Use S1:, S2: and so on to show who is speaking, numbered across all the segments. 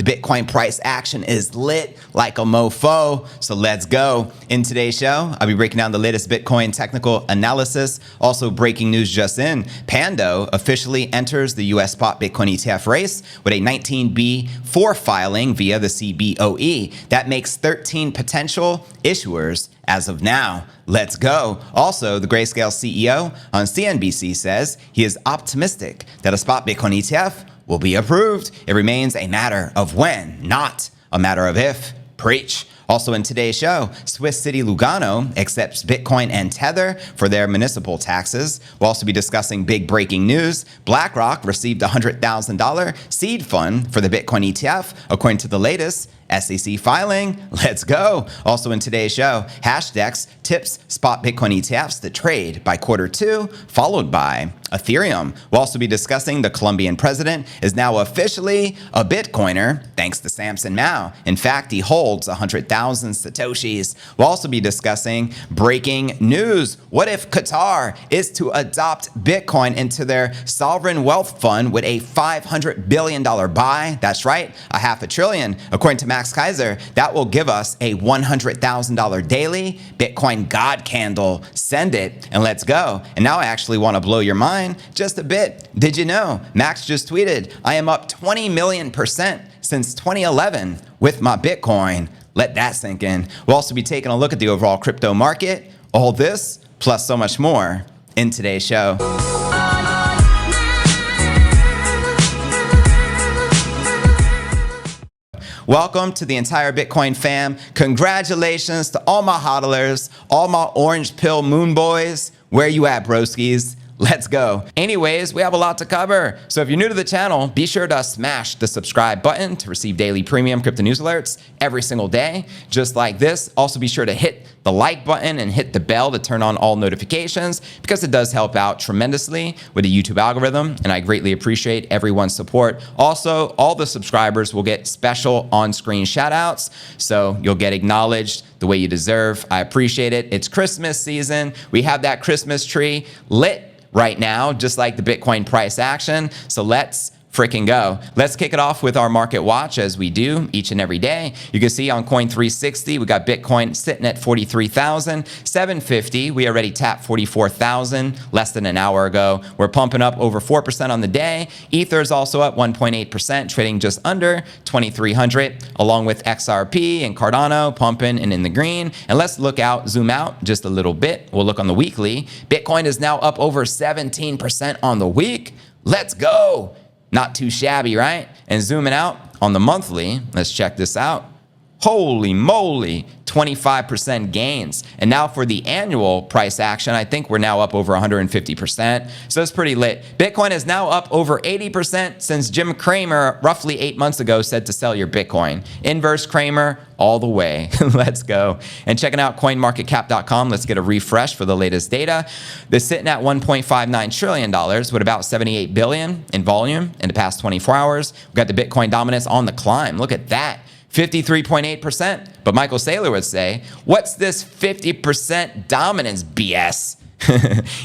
S1: Bitcoin price action is lit like a mofo, so let's go. In today's show, I'll be breaking down the latest Bitcoin technical analysis. Also breaking news just in, Pando officially enters the US spot Bitcoin ETF race with a 19B4 filing via the CBOE. That makes 13 potential issuers as of now. Let's go. Also, the Grayscale CEO on CNBC says he is optimistic that a spot Bitcoin ETF will be approved. It remains a matter of when, not a matter of if. Preach. Also in today's show, Swiss city Lugano accepts Bitcoin and Tether for their municipal taxes. We'll also be discussing big breaking news. BlackRock received a $100,000 seed fund for the Bitcoin ETF, according to the latest SEC filing. Let's go. Also in today's show, Hashdex tips spot Bitcoin ETFs to trade by Q2, followed by Ethereum. We'll also be discussing the Colombian president is now officially a Bitcoiner thanks to Samson Mao. In fact, he holds 100,000 Satoshis. We'll also be discussing breaking news. What if Qatar is to adopt Bitcoin into their sovereign wealth fund with a $500 billion buy? That's right, $500 billion. According to Keiser, that will give us a $100,000 daily Bitcoin God candle. Send it and let's go. And now I actually want to blow your mind just a bit. Did you know? Max just tweeted, I am up 20 million% since 2011 with my Bitcoin. Let that sink in. We'll also be taking a look at the overall crypto market. All this plus so much more in today's show. Welcome to the entire Bitcoin fam. Congratulations to all my hodlers, all my orange pill moon boys. Where you at, broskies? Let's go. Anyways, we have a lot to cover. So if you're new to the channel, be sure to smash the subscribe button to receive daily premium crypto news alerts every single day, just like this. Also be sure to hit the like button and hit the bell to turn on all notifications because it does help out tremendously with the YouTube algorithm, and I greatly appreciate everyone's support. Also, all the subscribers will get special on-screen shout-outs, so you'll get acknowledged the way you deserve. I appreciate it. It's Christmas season. We have that Christmas tree lit right now, just like the Bitcoin price action. So let's freaking go. Let's kick it off with our market watch as we do each and every day. You can see on Coin360, we got Bitcoin sitting at 43,750. We already tapped 44,000 less than an hour ago. We're pumping up over 4% on the day. Ether is also up 1.8%, trading just under 2,300, along with XRP and Cardano pumping and in the green. And let's zoom out just a little bit. We'll look on the weekly. Bitcoin is now up over 17% on the week. Let's go. Not too shabby, right? And zooming out on the monthly, let's check this out. Holy moly, 25% gains. And now for the annual price action, I think we're now up over 150%. So it's pretty lit. Bitcoin is now up over 80% since Jim Cramer roughly 8 months ago said to sell your Bitcoin. Inverse Cramer all the way. Let's go. And checking out coinmarketcap.com, let's get a refresh for the latest data. They're sitting at $1.59 trillion with about 78 billion in volume in the past 24 hours. We've got the Bitcoin dominance on the climb. Look at that. 53.8%. But Michael Saylor would say, what's this 50% dominance BS?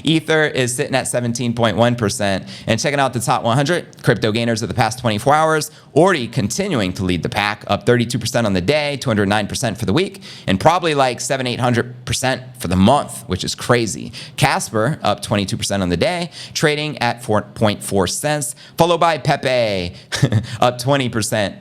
S1: Ether is sitting at 17.1%. And checking out the top 100 crypto gainers of the past 24 hours, already continuing to lead the pack, up 32% on the day, 209% for the week, and probably like 700-800% for the month, which is crazy. Casper up 22% on the day, trading at 4.4 cents, followed by Pepe up 20%.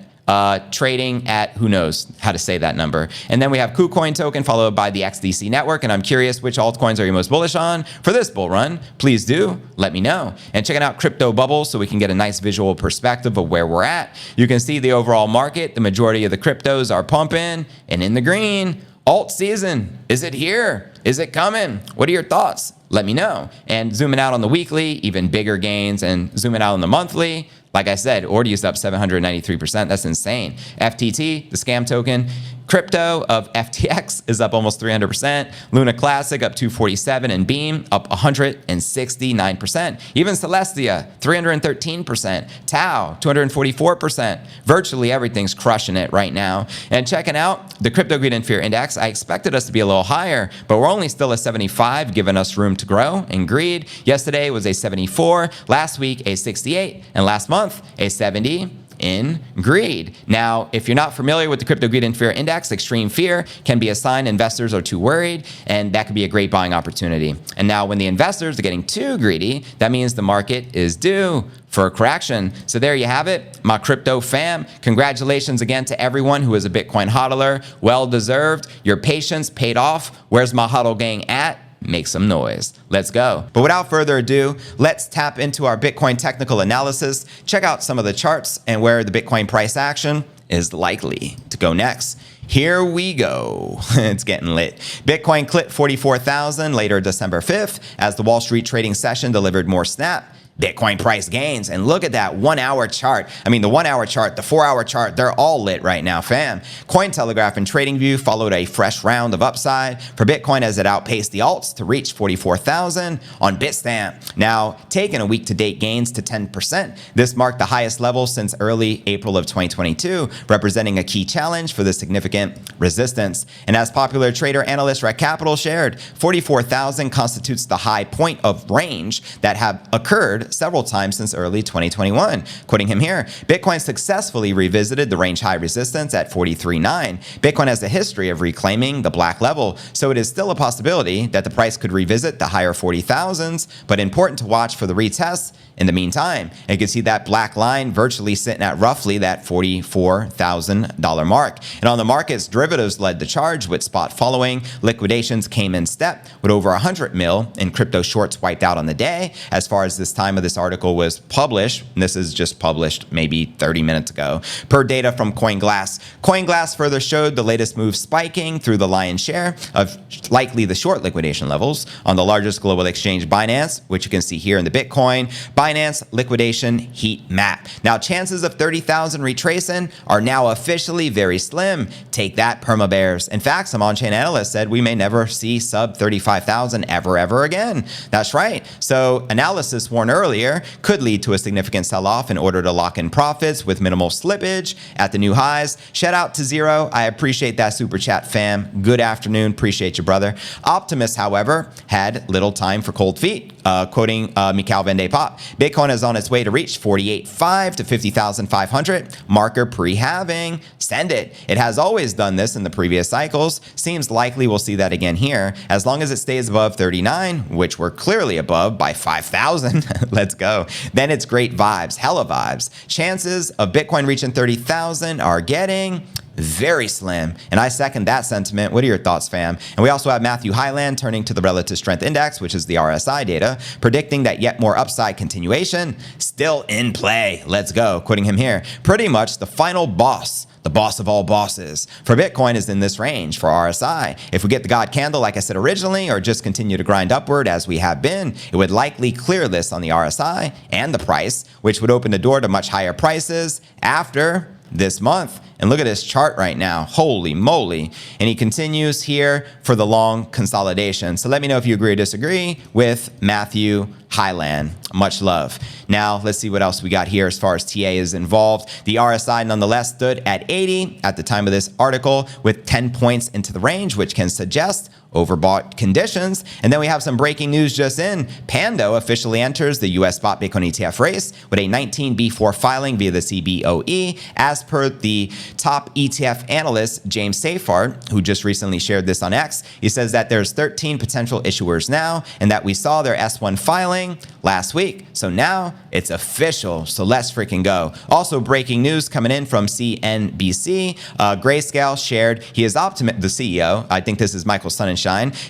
S1: Trading at who knows how to say that number. And then we have KuCoin token followed by the XDC network. And I'm curious which altcoins are you most bullish on for this bull run? Please do let me know. And checking out Crypto Bubble so we can get a nice visual perspective of where we're at. You can see the overall market. The majority of the cryptos are pumping and in the green. Alt season, is it here? Is it coming? What are your thoughts? Let me know. And zooming out on the weekly, even bigger gains, and zooming out on the monthly, like I said, Ordi is up 793%. That's insane. FTT, the scam token, crypto of FTX is up almost 300%. Luna Classic up 247%, and Beam up 169%. Even Celestia, 313%. Tau, 244%. Virtually everything's crushing it right now. And checking out the Crypto Greed and Fear Index, I expected us to be a little higher, but we're only still at 75, giving us room to grow in greed. Yesterday was a 74, last week a 68, and last month a 70. in greed. Now, if you're not familiar with the Crypto Greed and Fear Index, extreme fear can be a sign investors are too worried, and that could be a great buying opportunity. And now when the investors are getting too greedy, that means the market is due for a correction. So there you have it, my crypto fam. Congratulations again to everyone who is a Bitcoin hodler. Well deserved. Your patience paid off. Where's my hodl gang at? Make some noise. Let's go. But without further ado, let's tap into our Bitcoin technical analysis, check out some of the charts and where the Bitcoin price action is likely to go next. Here we go. It's getting lit. Bitcoin clipped 44,000 later December 5th as the Wall Street trading session delivered more snap. Bitcoin price gains. And look at that 1 hour chart. I mean, the 1 hour chart, the 4 hour chart, they're all lit right now, fam. Cointelegraph and TradingView followed a fresh round of upside for Bitcoin as it outpaced the alts to reach 44,000 on Bitstamp. Now, taking a week to date gains to 10%. This marked the highest level since early April of 2022, representing a key challenge for the significant resistance. And as popular trader analyst Rec Capital shared, 44,000 constitutes the high point of range that have occurred several times since early 2021. Quoting him here, Bitcoin successfully revisited the range high resistance at 43.9. Bitcoin has a history of reclaiming the black level, so it is still a possibility that the price could revisit the higher 40,000s, but important to watch for the retest in the meantime. And you can see that black line virtually sitting at roughly that $44,000 mark. And on the markets, derivatives led the charge with spot following. Liquidations came in step with over 100 mil in crypto shorts wiped out on the day. As far as this time of this article was published, and this is just published maybe 30 minutes ago, per data from CoinGlass. CoinGlass further showed the latest move spiking through the lion's share of likely the short liquidation levels on the largest global exchange, Binance, which you can see here in the Bitcoin Binance liquidation heat map. Now, chances of 30,000 retracing are now officially very slim. Take that, perma bears. In fact, some on-chain analysts said we may never see sub 35,000 ever again. That's right. So analysis warned earlier could lead to a significant sell-off in order to lock in profits with minimal slippage at the new highs. Shout out to Zero. I appreciate that super chat, fam. Good afternoon. Appreciate you, brother. Optimists, however, had little time for cold feet. Quoting Mikhail Van de Pop, Bitcoin is on its way to reach 48.5 to 50,500 marker pre-halving. Send it. It has always done this in the previous cycles. Seems likely we'll see that again here as long as it stays above 39, which we're clearly above by 5,000. Let's go. Then it's great vibes, hella vibes. Chances of Bitcoin reaching 30,000 are getting very slim, and I second that sentiment. What are your thoughts, fam? And we also have Matthew Highland turning to the Relative Strength Index, which is the RSI data, predicting that yet more upside continuation still in play. Let's go. Quoting him here, pretty much the final boss, the boss of all bosses for Bitcoin is in this range for RSI. If we get the God candle, like I said originally, or just continue to grind upward as we have been, it would likely clear this on the RSI and the price, which would open the door to much higher prices after this month. And look at this chart right now. Holy moly. And he continues here for the long consolidation. So let me know if you agree or disagree with Matthew Highland. Much love. Now, let's see what else we got here as far as TA is involved. The RSI nonetheless stood at 80 at the time of this article with 10 points into the range, which can suggest overbought conditions. And then we have some breaking news just in. Pando officially enters the US spot Bitcoin ETF race with a 19B4 filing via the CBOE. As per the top ETF analyst, James Safart, who just recently shared this on X, he says that there's 13 potential issuers now and that we saw their S1 filing last week. So now it's official. So let's freaking go. Also breaking news coming in from CNBC. Grayscale shared he is optimistic, the CEO, I think this is Michael Sonnenschein,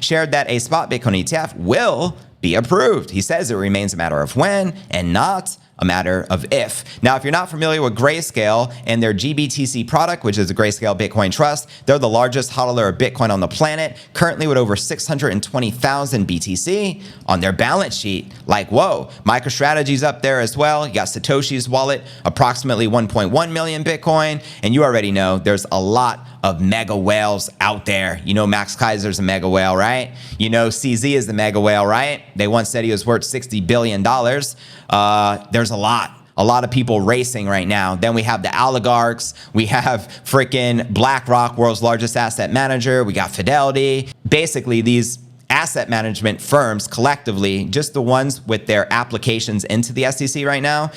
S1: shared that a spot Bitcoin ETF will be approved. He says it remains a matter of when and not a matter of if. Now, if you're not familiar with Grayscale and their GBTC product, which is a Grayscale Bitcoin Trust, they're the largest hodler of Bitcoin on the planet, currently with over 620,000 BTC on their balance sheet. Like, whoa, MicroStrategy's up there as well. You got Satoshi's wallet, approximately 1.1 million Bitcoin. And you already know there's a lot of mega whales out there. You know Max Keiser's a mega whale, right? You know CZ is the mega whale, right? They once said he was worth $60 billion. There's a lot of people racing right now. Then we have the oligarchs. We have freaking BlackRock, world's largest asset manager. We got Fidelity. Basically, these asset management firms collectively, just the ones with their applications into the SEC right now,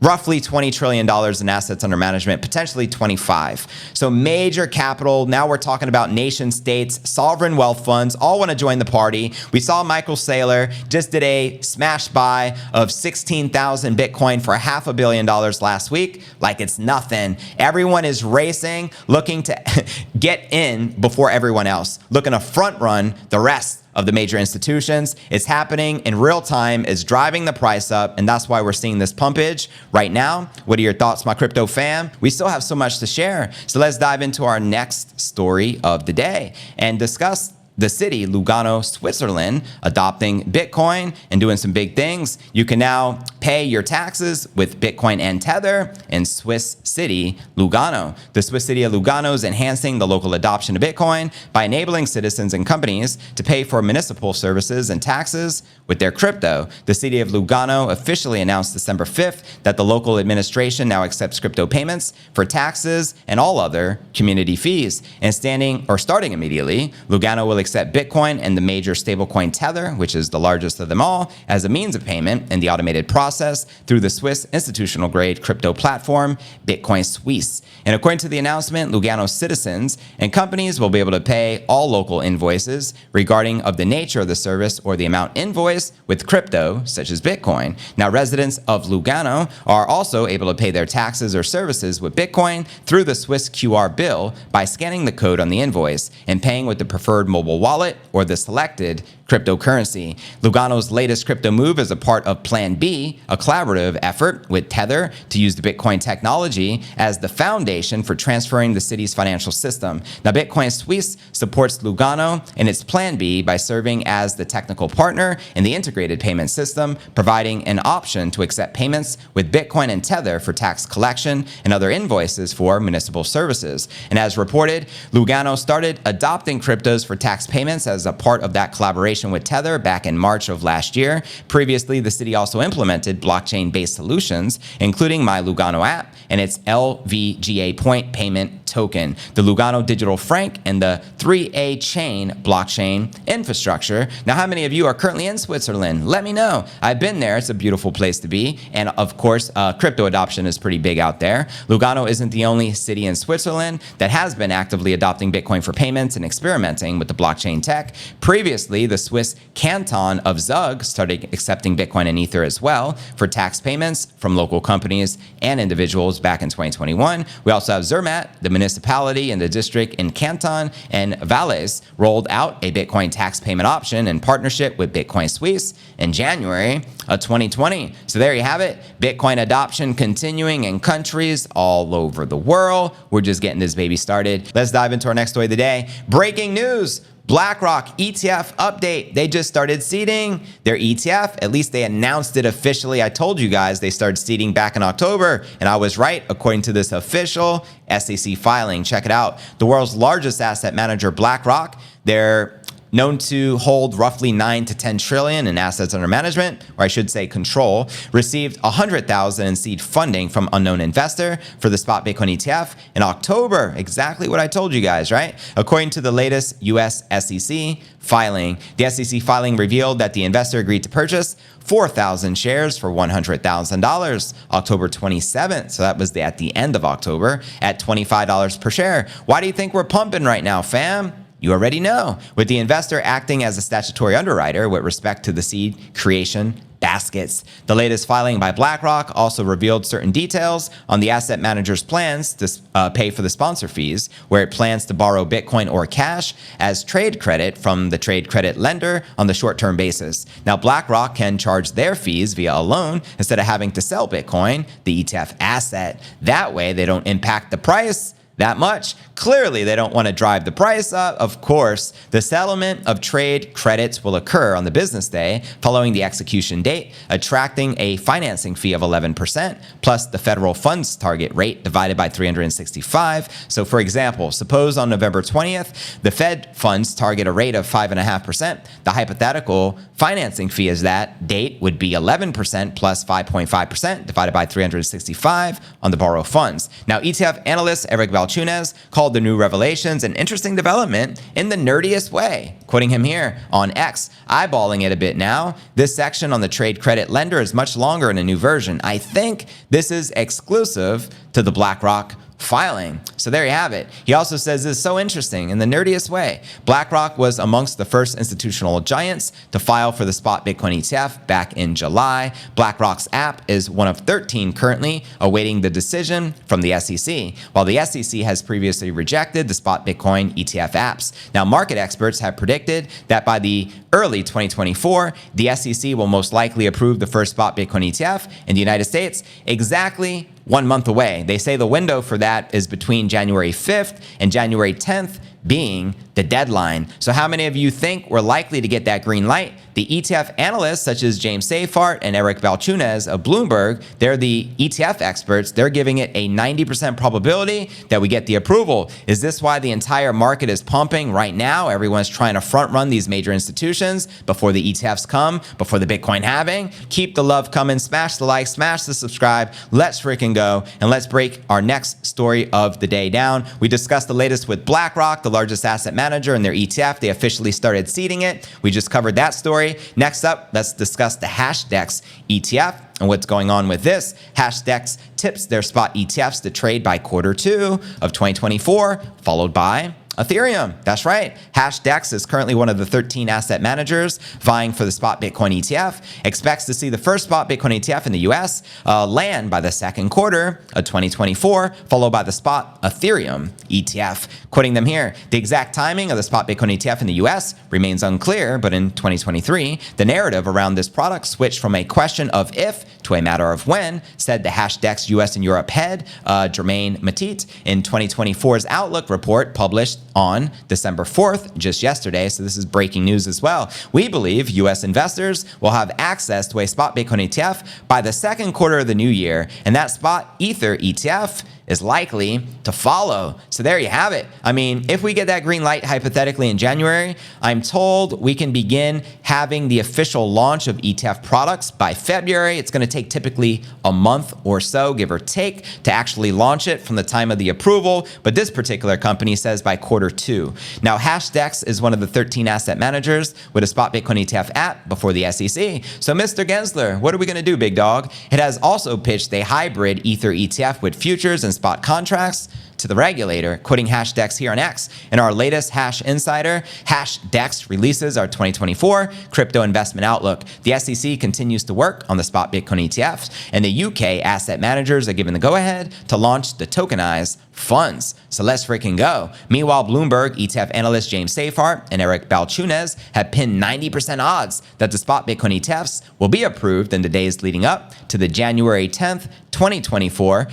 S1: roughly $20 trillion in assets under management, potentially 25. So major capital. Now we're talking about nation states, sovereign wealth funds, all want to join the party. We saw Michael Saylor just did a smash buy of 16,000 Bitcoin for $500 million last week. Like it's nothing. Everyone is racing, looking to get in before everyone else, looking to front run the rest of the major institutions. It's happening in real time, is driving the price up, and that's why we're seeing this pumpage right now. What are your thoughts, my crypto fam? We still have so much to share. So let's dive into our next story of the day and discuss the city, Lugano, Switzerland, adopting Bitcoin and doing some big things. You can now pay your taxes with Bitcoin and Tether in Swiss city, Lugano. The Swiss city of Lugano is enhancing the local adoption of Bitcoin by enabling citizens and companies to pay for municipal services and taxes with their crypto. The city of Lugano officially announced December 5th that the local administration now accepts crypto payments for taxes and all other community fees. And starting immediately, Lugano will accept Bitcoin and the major stablecoin Tether, which is the largest of them all, as a means of payment in the automated process through the Swiss institutional-grade crypto platform, Bitcoin Suisse. And according to the announcement, Lugano citizens and companies will be able to pay all local invoices regarding of the nature of the service or the amount invoiced with crypto, such as Bitcoin. Now, residents of Lugano are also able to pay their taxes or services with Bitcoin through the Swiss QR bill by scanning the code on the invoice and paying with the preferred mobile wallet or the selected cryptocurrency. Lugano's latest crypto move is a part of Plan B, a collaborative effort with Tether to use the Bitcoin technology as the foundation for transferring the city's financial system. Now, Bitcoin Suisse supports Lugano in its Plan B by serving as the technical partner in the integrated payment system, providing an option to accept payments with Bitcoin and Tether for tax collection and other invoices for municipal services. And as reported, Lugano started adopting cryptos for tax payments as a part of that collaboration with Tether back in March of last year. Previously, the city also implemented blockchain-based solutions, including My Lugano app and its LVGA point payment token, the Lugano digital franc, and the 3A chain blockchain infrastructure. Now, how many of you are currently in Switzerland? Let me know. I've been there. It's a beautiful place to be. And of course, crypto adoption is pretty big out there. Lugano isn't the only city in Switzerland that has been actively adopting Bitcoin for payments and experimenting with the blockchain tech. Previously, the Swiss canton of Zug started accepting Bitcoin and Ether as well for tax payments from local companies and individuals back in 2021. We also have Zermatt, the municipality in the district in Canton and Valais, rolled out a Bitcoin tax payment option in partnership with Bitcoin Suisse in January of 2020. So there you have it. Bitcoin adoption continuing in countries all over the world. We're just getting this baby started. Let's dive into our next story of the day. Breaking news. BlackRock ETF update. They just started seeding their ETF. At least they announced it officially. I told you guys they started seeding back in October, and I was right according to this official SEC filing. Check it out. The world's largest asset manager, BlackRock, they're known to hold roughly 9 to 10 trillion in assets under management, or I should say control, received 100,000 in seed funding from unknown investor for the spot Bitcoin ETF in October. Exactly what I told you guys, right? According to the latest US SEC filing, the SEC filing revealed that the investor agreed to purchase 4,000 shares for $100,000 October 27th. So that was at the end of October at $25 per share. Why do you think we're pumping right now, fam? You already know. With the investor acting as a statutory underwriter with respect to the seed creation baskets. The latest filing by BlackRock also revealed certain details on the asset manager's plans to pay for the sponsor fees, where it plans to borrow Bitcoin or cash as trade credit from the trade credit lender on the short-term basis. Now, BlackRock can charge their fees via a loan instead of having to sell Bitcoin, the ETF asset. That way, they don't impact the price that much. Clearly, they don't want to drive the price up. Of course, the settlement of trade credits will occur on the business day following the execution date, attracting a financing fee of 11% plus the federal funds target rate divided by 365. So for example, suppose on November 20th, the Fed funds target a rate of 5.5%. The hypothetical financing fee as that date would be 11% plus 5.5% divided by 365 on the borrow funds. Now, ETF analyst Eric Val Balchunas called the new revelations an interesting development in the nerdiest way. Quoting him here on X, eyeballing it a bit now, this section on the trade credit lender is much longer in a new version. I think this is exclusive to the BlackRock filing. So there you have it. He also says this is so interesting in the nerdiest way. BlackRock was amongst the first institutional giants to file for the spot Bitcoin ETF back in July. BlackRock's app is one of 13 currently awaiting the decision from the SEC, while the SEC has previously rejected the spot Bitcoin ETF apps. Now, market experts have predicted that by the early 2024, the SEC will most likely approve the first spot Bitcoin ETF in the United States, exactly 1 month away. They say the window for that is between January 5th and January 10th being the deadline. So how many of you think we're likely to get that green light? The ETF analysts such as James Seyfarth and Eric Balchunas of Bloomberg, they're the ETF experts. They're giving it a 90% probability that we get the approval. Is this why the entire market is pumping right now? Everyone's trying to front run these major institutions before the ETFs come, before the Bitcoin halving. Keep the love coming. Smash the like, smash the subscribe. Let's freaking go. And let's break our next story of the day down. We discussed the latest with BlackRock, the largest asset manager, and their ETF. They officially started seeding it. We just covered that story. Next up, let's discuss the Hashdex ETF and what's going on with this. Hashdex tips their spot ETFs to trade by Q2 of 2024, followed by Ethereum. That's right. Hashdex is currently one of the 13 asset managers vying for the spot Bitcoin ETF. Expects to see the first spot Bitcoin ETF in the US land by the Q2 of 2024, followed by the spot Ethereum ETF. Quoting them here, the exact timing of the spot Bitcoin ETF in the US remains unclear, but in 2023, the narrative around this product switched from a question of if to a matter of when, said the Hashdex US and Europe head, Jermaine Mattit, in 2024's Outlook report published on December 4th, just yesterday. So this is breaking news as well. We believe US investors will have access to a spot Bitcoin ETF by the Q2 of the new year, and that spot Ether ETF is likely to follow. So there you have it. I mean, if we get that green light hypothetically in January, I'm told we can begin having the official launch of ETF products by February. It's going to take typically a month or so, give or take, to actually launch it from the time of the approval. But this particular company says by Q2. Now, Hashdex is one of the 13 asset managers with a spot Bitcoin ETF app before the SEC. So Mr. Gensler, what are we going to do, big dog? It has also pitched a hybrid Ether ETF with futures and spot contracts to the regulator, quoting Hashdex here on X. In our latest Hash Insider, Hashdex releases our 2024 crypto investment outlook. The SEC continues to work on the spot Bitcoin ETFs, and the UK asset managers are given the go-ahead to launch the tokenized funds. So let's freaking go. Meanwhile, Bloomberg ETF analyst James Seyfarth and Eric Balchunas have pinned 90% odds that the spot Bitcoin ETFs will be approved in the days leading up to the January 10th, 2024,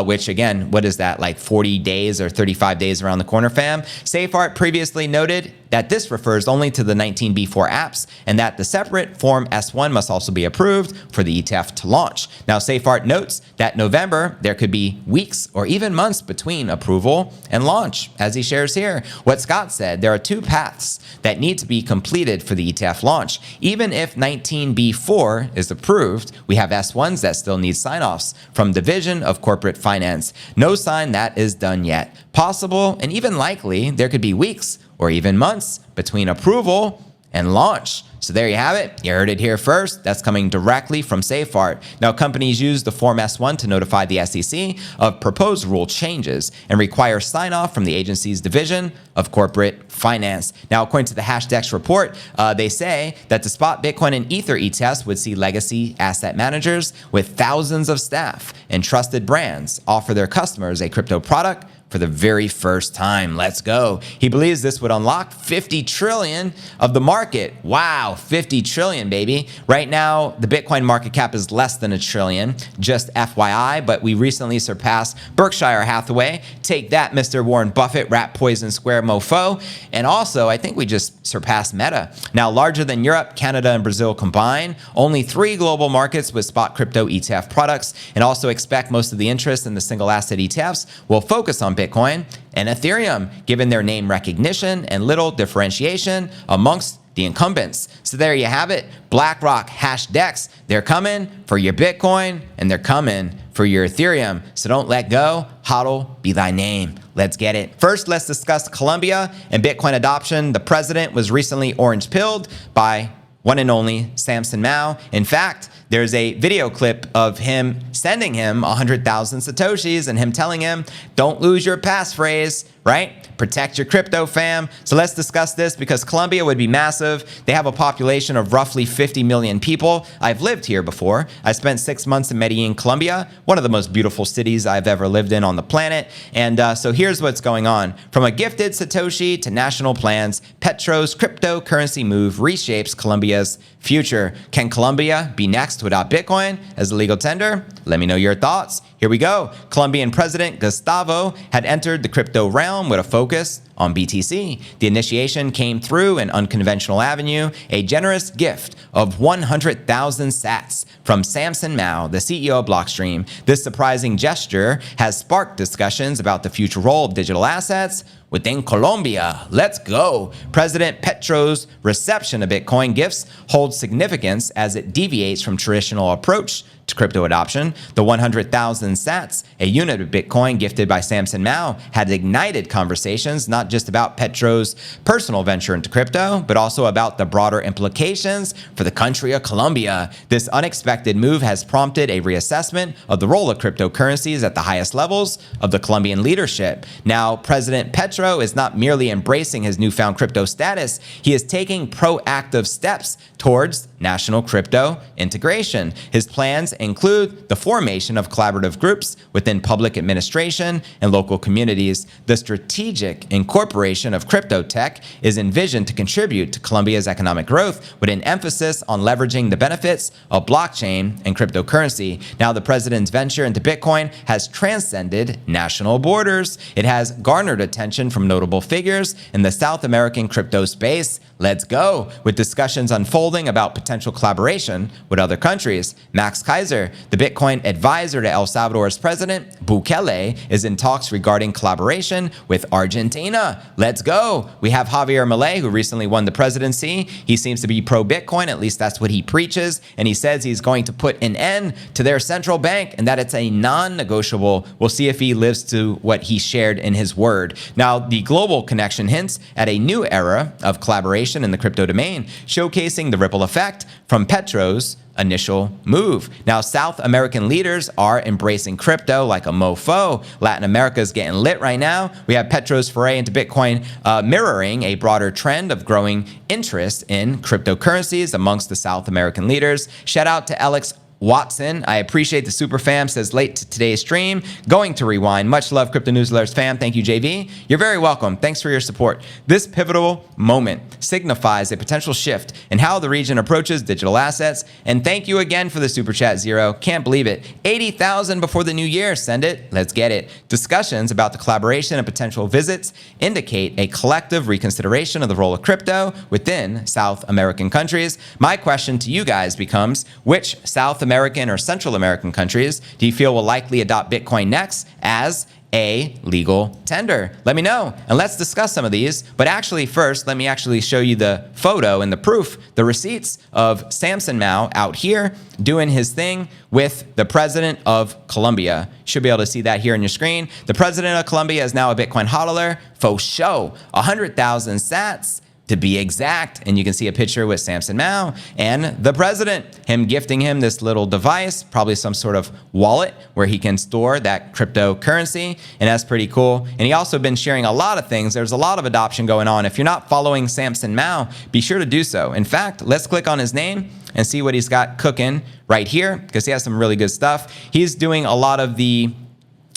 S1: which again, what is that, like 40 days or 35 days around the corner, fam? Seyfarth previously noted that this refers only to the 19B4 apps and that the separate Form S1 must also be approved for the ETF to launch. Now, Seyfarth notes that November, there could be weeks or even months between approval and launch. As he shares here, what Scott said, there are two paths that need to be completed for the ETF launch. Even if 19B4 is approved, we have S1s that still need sign-offs from Division of Corporate Finance. No sign that is done yet. Possible and even likely there could be weeks or even months between approval and launch. So there you have it. You heard it here first. That's coming directly from Seyfarth. Now, companies use the Form S1 to notify the SEC of proposed rule changes and require sign-off from the agency's Division of Corporate Finance. Now, according to the Hashdex report, they say that the spot Bitcoin and Ether ETFs would see legacy asset managers with thousands of staff and trusted brands offer their customers a crypto product for the very first time. Let's go. He believes this would unlock 50 trillion of the market. Wow, 50 trillion, baby. Right now, the Bitcoin market cap is less than $1 trillion, just FYI, but we recently surpassed Berkshire Hathaway. Take that, Mr. Warren Buffett, rat poison square mofo. And also, I think we just surpassed Meta. Now, larger than Europe, Canada, and Brazil combined, only 3 global markets with spot crypto ETF products, and also expect most of the interest in the single asset ETFs will focus on Bitcoin and Ethereum, given their name recognition and little differentiation amongst the incumbents. So there you have it. BlackRock, Hashdex, they're coming for your Bitcoin and they're coming for your Ethereum. So don't let go. HODL be thy name. Let's get it. First, let's discuss Colombia and Bitcoin adoption. The president was recently orange-pilled by one and only Samson Mow. In fact, there's a video clip of him sending him 100,000 Satoshis and him telling him, don't lose your passphrase, right? Protect your crypto, fam. So let's discuss this because Colombia would be massive. They have a population of roughly 50 million people. I've lived here before. I spent 6 months in Medellin, Colombia, one of the most beautiful cities I've ever lived in on the planet. And so here's what's going on. From a gifted Satoshi to national plans, Petro's cryptocurrency move reshapes Colombia's future. Can Colombia be next without Bitcoin as a legal tender? Let me know your thoughts. Here we go. Colombian President Gustavo had entered the crypto realm with a focus on BTC. The initiation came through an unconventional avenue, a generous gift of 100,000 sats from Samson Mow, the CEO of Blockstream. This surprising gesture has sparked discussions about the future role of digital assets within Colombia. Let's go. President Petro's reception of Bitcoin gifts holds significance as it deviates from traditional approach to crypto adoption. The 100,000 sats, a unit of Bitcoin gifted by Samson Mow, had ignited conversations not just about Petro's personal venture into crypto, but also about the broader implications for the country of Colombia. This unexpected move has prompted a reassessment of the role of cryptocurrencies at the highest levels of the Colombian leadership. Now, President Petro is not merely embracing his newfound crypto status, he is taking proactive steps towards national crypto integration. His plans include the formation of collaborative groups within public administration and local communities. The strategic incorporation of crypto tech is envisioned to contribute to Colombia's economic growth with an emphasis on leveraging the benefits of blockchain and cryptocurrency. Now, the president's venture into Bitcoin has transcended national borders. It has garnered attention from notable figures in the South American crypto space. Let's go. With discussions unfolding about potential collaboration with other countries. Max Keiser, the Bitcoin advisor to El Salvador's president, Bukele, is in talks regarding collaboration with Argentina. Let's go. We have Javier Milei, who recently won the presidency. He seems to be pro-Bitcoin, at least that's what he preaches, and he says he's going to put an end to their central bank and that it's a non-negotiable. We'll see if he lives to what he shared in his word. Now, the global connection hints at a new era of collaboration in the crypto domain, showcasing the ripple effect from Petro's initial move. Now, South American leaders are embracing crypto like a mofo. Latin America is getting lit right now. We have Petro's foray into Bitcoin mirroring a broader trend of growing interest in cryptocurrencies amongst the South American leaders. Shout out to Alex Watson, I appreciate the super fam, says late to today's stream. Going to rewind. Much love, Crypto News Alerts fam. Thank you, JV. You're very welcome. Thanks for your support. This pivotal moment signifies a potential shift in how the region approaches digital assets. And thank you again for the super chat, Zero. Can't believe it. 80,000 before the new year. Send it. Let's get it. Discussions about the collaboration and potential visits indicate a collective reconsideration of the role of crypto within South American countries. My question to you guys becomes, which South American or Central American countries do you feel will likely adopt Bitcoin next as a legal tender? Let me know, and let's discuss some of these. But actually, first, let me actually show you the photo and the proof, the receipts of Samson Mow out here doing his thing with the president of Colombia. You should be able to see that here on your screen. The president of Colombia is now a Bitcoin hodler. Faux show, 100,000 sats. To be exact, and you can see a picture with Samson Mow and the president, him gifting him this little device, probably some sort of wallet where he can store that cryptocurrency, and that's pretty cool. And he also been sharing a lot of things. There's a lot of adoption going on. If you're not following Samson Mow, be sure to do so. In fact, let's click on his name and see what he's got cooking right here, because he has some really good stuff. He's doing a lot of the,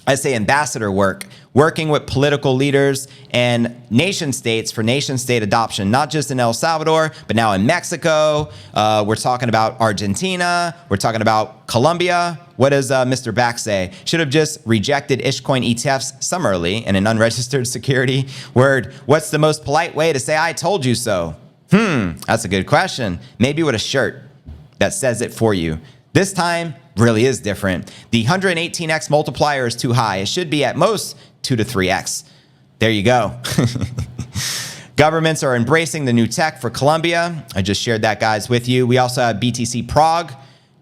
S1: I'd say, ambassador work, working with political leaders and nation states for nation state adoption, not just in El Salvador, but now in Mexico. We're talking about Argentina. We're talking about Colombia. What does Mr. Back say? Should have just rejected Bitcoin ETFs summarily in an unregistered security. Word, what's the most polite way to say I told you so? That's a good question. Maybe with a shirt that says it for you. This time really is different. The 118x multiplier is too high. It should be at most 2 to 3x. There you go. Governments are embracing the new tech for Colombia. I just shared that, guys, with you. We also have BTC Prague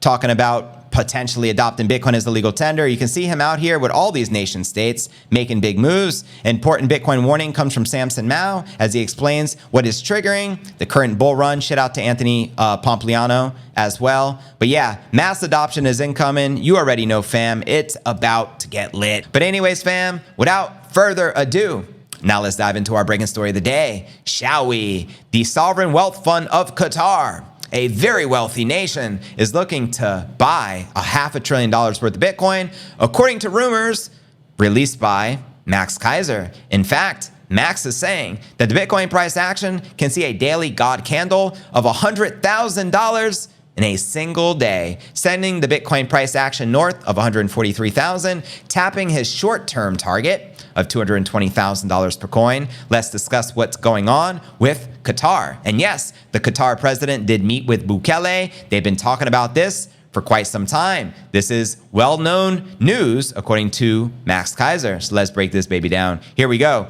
S1: talking about potentially adopting Bitcoin as the legal tender. You can see him out here with all these nation states making big moves. Important Bitcoin warning comes from Samson Mao as he explains what is triggering the current bull run. Shout out to Anthony Pompliano as well. But yeah, mass adoption is incoming. You already know, fam. It's about to get lit. But anyways, fam, without further ado, now let's dive into our breaking story of the day, shall we? The Sovereign Wealth Fund of Qatar, a very wealthy nation, is looking to buy $500 billion worth of Bitcoin, according to rumors released by Max Keiser. In fact, Max is saying that the Bitcoin price action can see a daily God candle of $100,000 in a single day, sending the Bitcoin price action north of 143,000, tapping his short-term target of $220,000 per coin. Let's discuss what's going on with Qatar. And yes, the Qatar president did meet with Bukele. They've been talking about this for quite some time. This is well-known news, according to Max Keiser. So let's break this baby down. Here we go.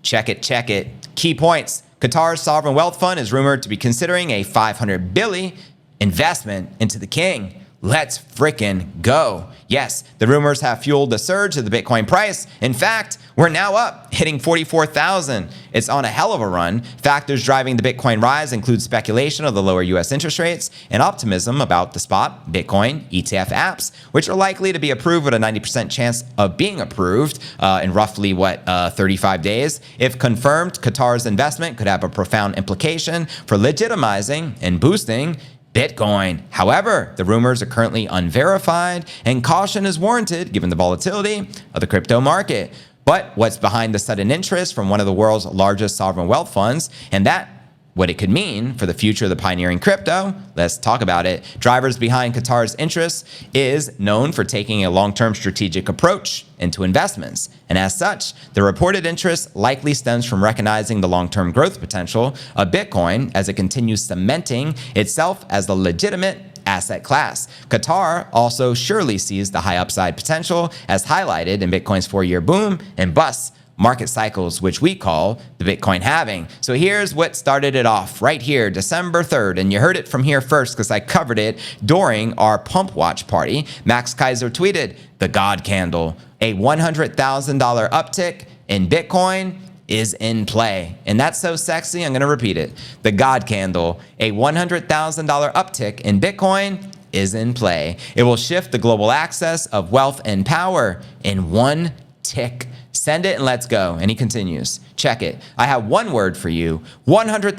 S1: Check it, check it. Key points. Qatar's sovereign wealth fund is rumored to be considering a $500 billion investment into the king. Let's frickin' go. Yes, the rumors have fueled the surge of the Bitcoin price. In fact, we're now up, hitting 44,000. It's on a hell of a run. Factors driving the Bitcoin rise include speculation of the lower US interest rates and optimism about the spot Bitcoin ETF apps, which are likely to be approved with a 90% chance of being approved in roughly, 35 days. If confirmed, Qatar's investment could have a profound implication for legitimizing and boosting Bitcoin. However, the rumors are currently unverified and caution is warranted given the volatility of the crypto market. But what's behind the sudden interest from one of the world's largest sovereign wealth funds, and that what it could mean for the future of the pioneering crypto? Let's talk about it. Drivers behind Qatar's interest is known for taking a long-term strategic approach into investments. And as such, the reported interest likely stems from recognizing the long-term growth potential of Bitcoin as it continues cementing itself as the legitimate asset class. Qatar also surely sees the high upside potential as highlighted in Bitcoin's 4-year boom and bust market cycles, which we call the Bitcoin halving. So here's what started it off right here, December 3rd. And you heard it from here first because I covered it during our pump watch party. Max Keiser tweeted, the God candle, a $100,000 uptick in Bitcoin is in play. And that's so sexy, I'm gonna repeat it. The God candle, a $100,000 uptick in Bitcoin is in play. It will shift the global access of wealth and power in one tick. Send it and let's go. And he continues, check it. I have one word for you. $100,000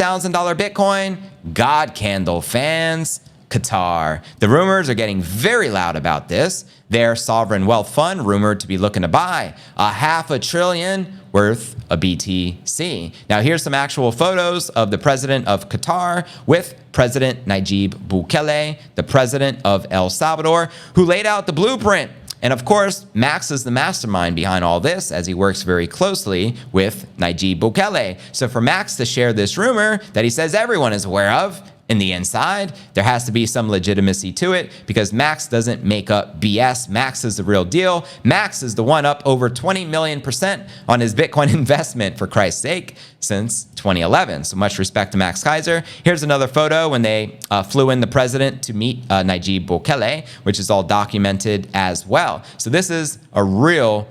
S1: Bitcoin, God candle fans, Qatar. The rumors are getting very loud about this. Their sovereign wealth fund rumored to be looking to buy $500 billion worth of BTC. Now here's some actual photos of the president of Qatar with President Nayib Bukele, the president of El Salvador, who laid out the blueprint. And of course, Max is the mastermind behind all this as he works very closely with Nayib Bukele. So for Max to share this rumor that he says everyone is aware of in the inside, there has to be some legitimacy to it because Max doesn't make up BS. Max is the real deal. Max is the one up over 20 million% on his Bitcoin investment, for Christ's sake, since 2011. So much respect to Max Keiser. Here's another photo when they flew in the president to meet Nayib Bukele, which is all documented as well. So this is a real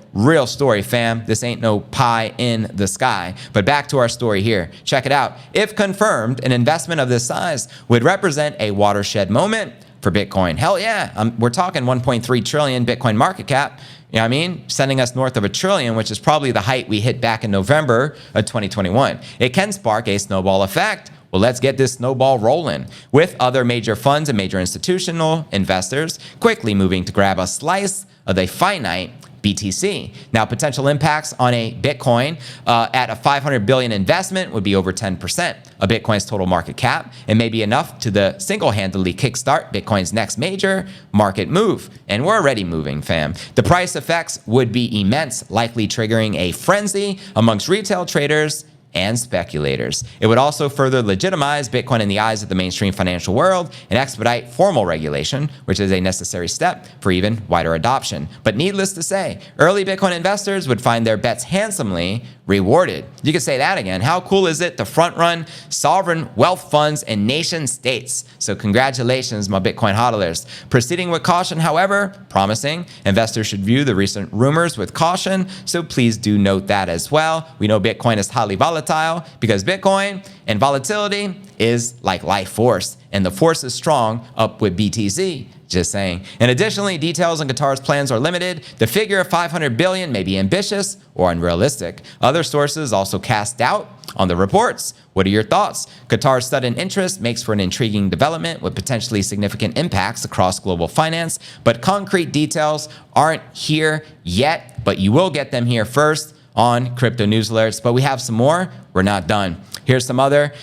S1: story, fam. This ain't no pie in the sky. But back to our story here. Check it out. If confirmed, an investment of this size would represent a watershed moment for Bitcoin. Hell yeah. We're talking 1.3 trillion Bitcoin market cap. You know what I mean? Sending us north of $1 trillion, which is probably the height we hit back in November of 2021. It can spark a snowball effect. Well, let's get this snowball rolling with other major funds and major institutional investors quickly moving to grab a slice of a finite BTC. Now, potential impacts on a Bitcoin at a $500 billion investment would be over 10% of Bitcoin's total market cap and may be enough to the single-handedly kickstart Bitcoin's next major market move. And we're already moving, fam. The price effects would be immense, likely triggering a frenzy amongst retail traders and speculators. It would also further legitimize Bitcoin in the eyes of the mainstream financial world and expedite formal regulation, which is a necessary step for even wider adoption. But needless to say, early Bitcoin investors would find their bets handsomely rewarded. You could say that again. How cool is it to front run sovereign wealth funds and nation states? So congratulations, my Bitcoin hodlers. Proceeding with caution, however, promising. Investors should view the recent rumors with caution, so please do note that as well. We know Bitcoin is highly volatile because Bitcoin and volatility is like life force, and the force is strong up with BTC. Just saying. And additionally, details on Qatar's plans are limited. The figure of 500 billion may be ambitious or unrealistic. Other sources also cast doubt on the reports. What are your thoughts? Qatar's sudden interest makes for an intriguing development with potentially significant impacts across global finance, but concrete details aren't here yet, but you will get them here first on Crypto News Alerts. But we have some more. We're not done. Here's some other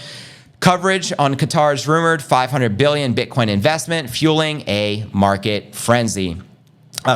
S1: coverage on Qatar's rumored 500 billion Bitcoin investment fueling a market frenzy.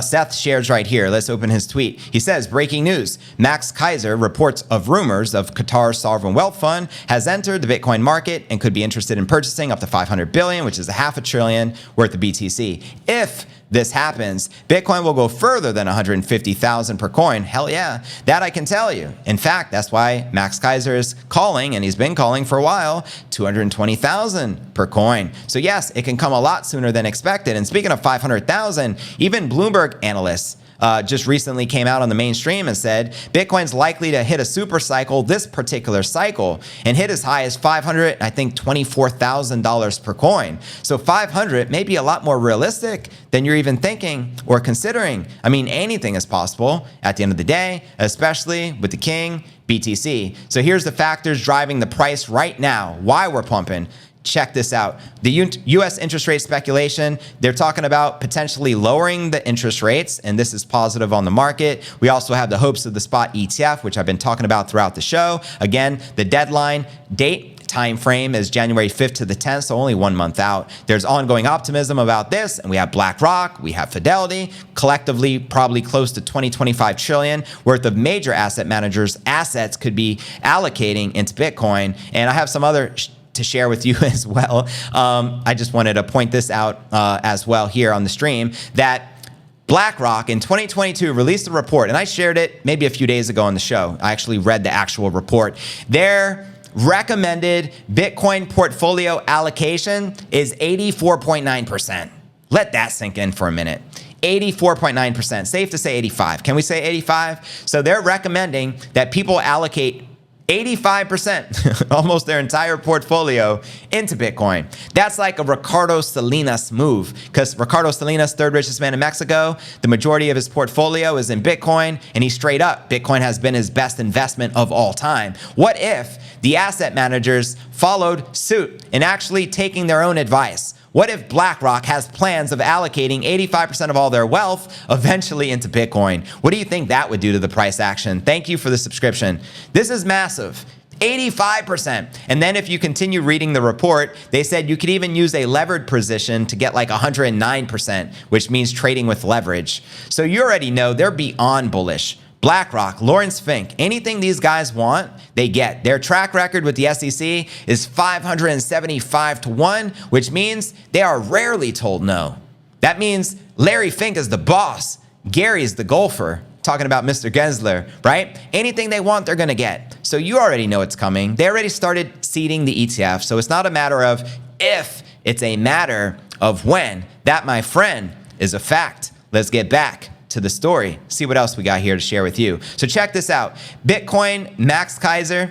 S1: Seth shares right here. Let's open his tweet. He says, breaking news. Max Keiser reports of rumors of Qatar's sovereign wealth fund has entered the Bitcoin market and could be interested in purchasing up to 500 billion, which is a half a trillion worth of BTC. If this happens, Bitcoin will go further than 150,000 per coin. Hell yeah, that I can tell you. In fact, that's why Max Keiser is calling, and he's been calling for a while, 220,000 per coin. So yes, it can come a lot sooner than expected. And speaking of 500,000, even Bloomberg analysts just recently came out on the mainstream and said Bitcoin's likely to hit a super cycle this particular cycle and hit as high as $24,000 per coin. So 500 may be a lot more realistic than you're even thinking or considering. I mean, anything is possible at the end of the day, especially with the king, BTC. So here's the factors driving the price right now, why we're pumping. Check this out. The U.S. interest rate speculation, they're talking about potentially lowering the interest rates, and this is positive on the market. We also have the hopes of the spot ETF, which I've been talking about throughout the show. Again, the deadline date time frame is January 5th to the 10th, so only 1 month out. There's ongoing optimism about this, and we have BlackRock, we have Fidelity, collectively probably close to 25 trillion worth of major asset managers' assets could be allocating into Bitcoin. And I have some other to share with you as well. I just wanted to point this out as well here on the stream, that BlackRock in 2022 released a report, and I shared it maybe a few days ago on the show. I actually read the actual report. Their recommended Bitcoin portfolio allocation is 84.9%. Let that sink in for a minute. 84.9%. Safe to say 85. Can we say 85? So they're recommending that people allocate 85%, almost their entire portfolio, into Bitcoin. That's like a Ricardo Salinas move, because Ricardo Salinas, third richest man in Mexico, the majority of his portfolio is in Bitcoin, and he's straight up, Bitcoin has been his best investment of all time. What if the asset managers followed suit and actually taking their own advice? What if BlackRock has plans of allocating 85% of all their wealth eventually into Bitcoin? What do you think that would do to the price action? Thank you for the subscription. This is massive. 85%. And then if you continue reading the report, they said you could even use a levered position to get like 109%, which means trading with leverage. So you already know they're beyond bullish. BlackRock, Lawrence Fink, anything these guys want, they get. Their track record with the SEC is 575 to 1, which means they are rarely told no. That means Larry Fink is the boss. Gary's the golfer. Talking about Mr. Gensler, right? Anything they want, they're going to get. So you already know it's coming. They already started seeding the ETF. So it's not a matter of if, it's a matter of when. That, my friend, is a fact. Let's get back to the story. See what else we got here to share with you. So check this out. Bitcoiner Max Keiser,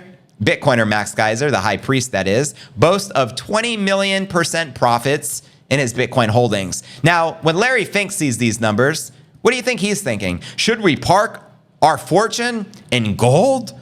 S1: the high priest that is, boasts of 20 million% profits in his Bitcoin holdings. Now, when Larry Fink sees these numbers, what do you think he's thinking? Should we park our fortune in gold?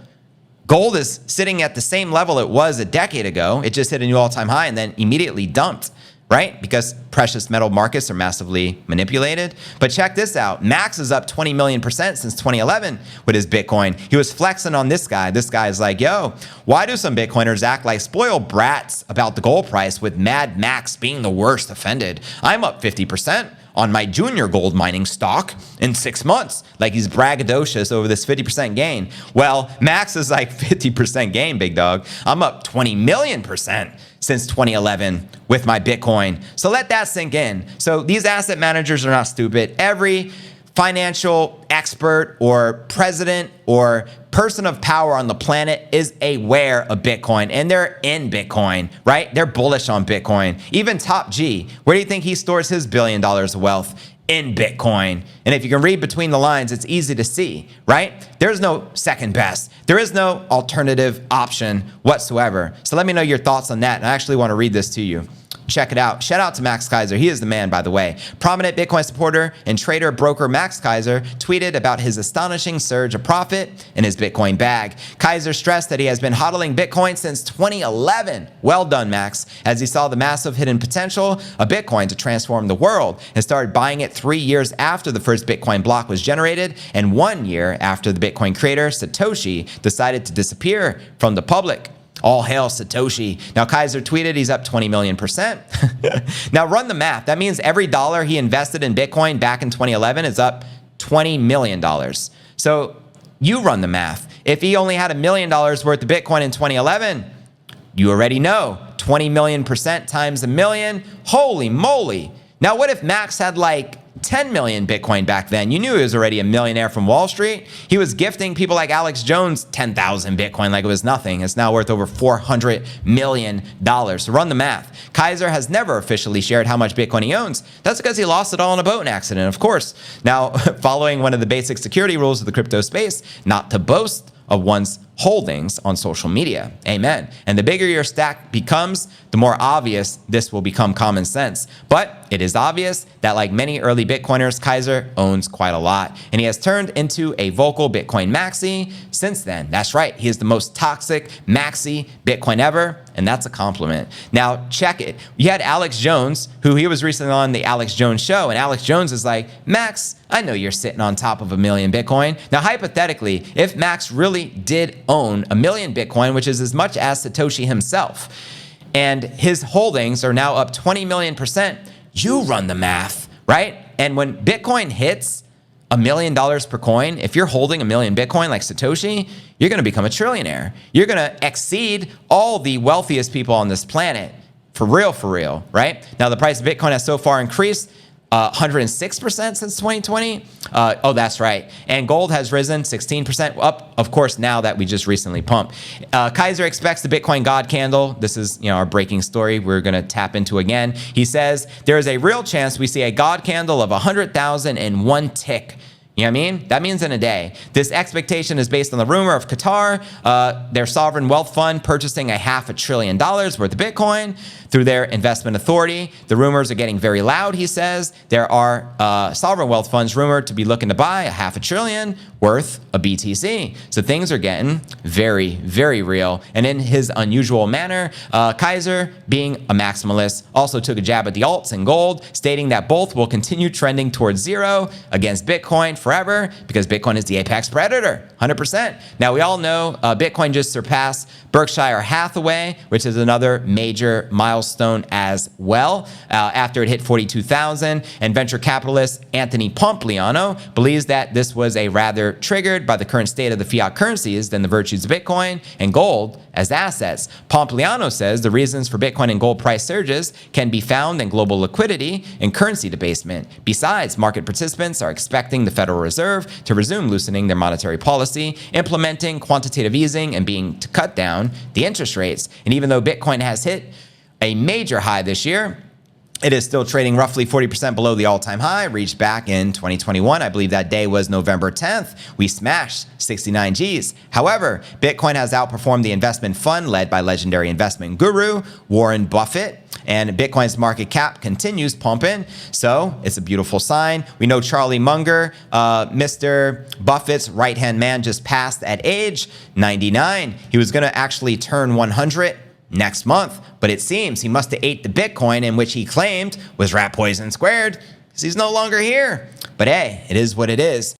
S1: Gold is sitting at the same level it was a decade ago. It just hit a new all-time high and then immediately dumped, right? Because precious metal markets are massively manipulated. But check this out. Max is up 20 million% since 2011 with his Bitcoin. He was flexing on this guy. This guy is like, yo, why do some Bitcoiners act like spoiled brats about the gold price with Mad Max being the worst offended? I'm up 50% on my junior gold mining stock in 6 months. Like he's braggadocious over this 50% gain. Well, Max is like 50% gain, big dog. I'm up 20 million percent since 2011 with my Bitcoin. So let that sink in. So these asset managers are not stupid. Every financial expert or president or person of power on the planet is aware of Bitcoin and they're in Bitcoin, right? They're bullish on Bitcoin. Even Top G, where do you think he stores his $1 billion of wealth? In Bitcoin. And if you can read between the lines, it's easy to see, right? There's no second best. There is no alternative option whatsoever. So let me know your thoughts on that. And I actually want to read this to you. Check it out. Shout out to Max Keiser. He is the man, by the way. Prominent Bitcoin supporter and trader broker Max Keiser tweeted about his astonishing surge of profit in his Bitcoin bag. Keiser stressed that he has been hodling Bitcoin since 2011. Well done, Max, as he saw the massive hidden potential of Bitcoin to transform the world and started buying it 3 years after the first Bitcoin block was generated and 1 year after the Bitcoin creator, Satoshi, decided to disappear from the public. All hail Satoshi. Now, Keiser tweeted he's up 20 million percent. Now, run the math. That means every dollar he invested in Bitcoin back in 2011 is up $20 million. So you run the math. If he only had $1 million worth of Bitcoin in 2011, you already know 20 million percent times a million. Holy moly. Now, what if Max had like 10 million Bitcoin back then? You knew he was already a millionaire from Wall Street. He was gifting people like Alex Jones 10,000 Bitcoin like it was nothing. It's now worth over $400 million. So run the math. Keiser has never officially shared how much Bitcoin he owns. That's because he lost it all in a boating accident, of course. Now, following one of the basic security rules of the crypto space, not to boast of one's holdings on social media. Amen. And the bigger your stack becomes, the more obvious this will become common sense. But it is obvious that like many early Bitcoiners, Keiser owns quite a lot. And he has turned into a vocal Bitcoin maxi since then. That's right. He is the most toxic maxi Bitcoin ever. And that's a compliment. Now, check it. You had Alex Jones, who he was recently on the Alex Jones show. And Alex Jones is like, Max, I know you're sitting on top of 1 million Bitcoin. Now, hypothetically, if Max really did own 1 million Bitcoin, which is as much as Satoshi himself, and his holdings are now up 20 million percent, you run the math, right? And when Bitcoin hits $1 million per coin, if you're holding 1 million Bitcoin like Satoshi, you're going to become a trillionaire. You're going to exceed all the wealthiest people on this planet. For real, right? Now, the price of Bitcoin has so far increased 106% since 2020. Oh, that's right. And gold has risen 16% up, of course, now that we just recently pumped. Keiser expects the Bitcoin God candle. This is, our breaking story we're going to tap into again. He says there is a real chance we see a God candle of 100,000 in one tick. You know what I mean? That means in a day. This expectation is based on the rumor of Qatar, their sovereign wealth fund purchasing $500 billion worth of Bitcoin through their investment authority. The rumors are getting very loud, he says. There are sovereign wealth funds rumored to be looking to buy $500 billion worth of BTC. So things are getting very, very real. And in his unusual manner, Keiser, being a maximalist, also took a jab at the alts and gold, stating that both will continue trending towards zero against Bitcoin forever because Bitcoin is the apex predator, 100%. Now, we all know Bitcoin just surpassed Berkshire Hathaway, which is another major milestone as well, after it hit 42,000. And venture capitalist Anthony Pompliano believes that this was a rather triggered by the current state of the fiat currencies than the virtues of Bitcoin and gold as assets. Pompliano says the reasons for Bitcoin and gold price surges can be found in global liquidity and currency debasement. Besides, market participants are expecting the Federal Reserve to resume loosening their monetary policy, implementing quantitative easing, and being to cut down the interest rates. And even though Bitcoin has hit a major high this year, it is still trading roughly 40% below the all-time high reached back in 2021. I believe that day was November 10th. We smashed 69 Gs. However, Bitcoin has outperformed the investment fund led by legendary investment guru Warren Buffett, and Bitcoin's market cap continues pumping. So it's a beautiful sign. We know Charlie Munger, Mr. Buffett's right-hand man, just passed at age 99. He was going to actually turn 100 next month, but it seems he must have ate the Bitcoin in which he claimed was rat poison squared because he's no longer here. But hey, it is what it is.